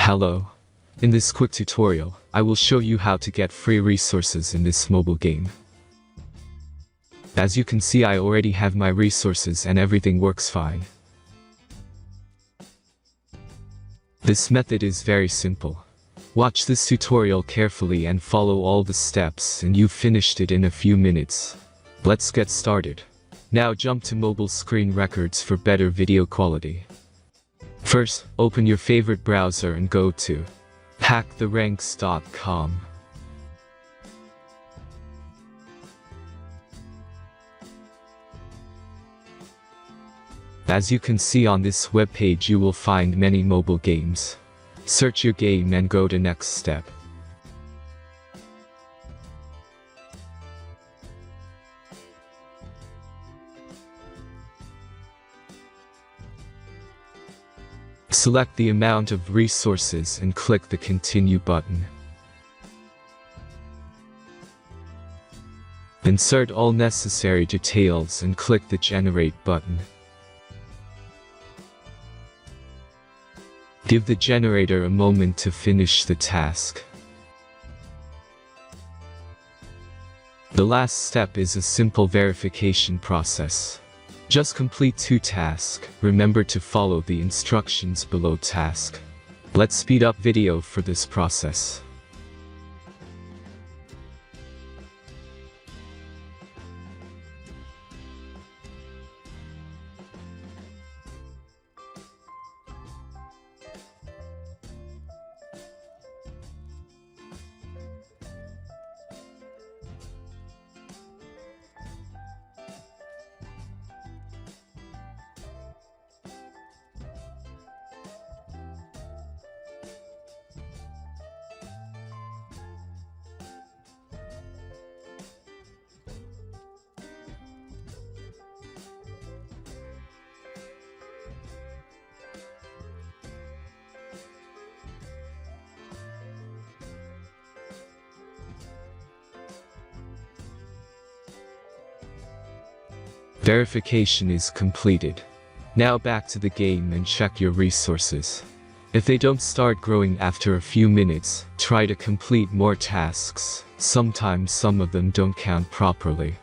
Hello. In this quick tutorial, I will show you how to get free resources in this mobile game. As you can see, I already have my resources and everything works fine. This method is very simple. Watch this tutorial carefully and follow all the steps and you've finished it in a few minutes. Let's get started. Now jump to mobile screen records for better video quality. First, open your favorite browser and go to hacktheranks.com. As you can see on this webpage, you will find many mobile games. Search your game and go to next step. Select the amount of resources and click the Continue button. Insert all necessary details and click the Generate button. Give the generator a moment to finish the task. The last step is a simple verification process. Just complete 2 tasks. Remember to follow the instructions below task. Let's speed up video for this process. Verification is completed. Now back to the game and check your resources. If they don't start growing after a few minutes, try to complete more tasks. Sometimes some of them don't count properly.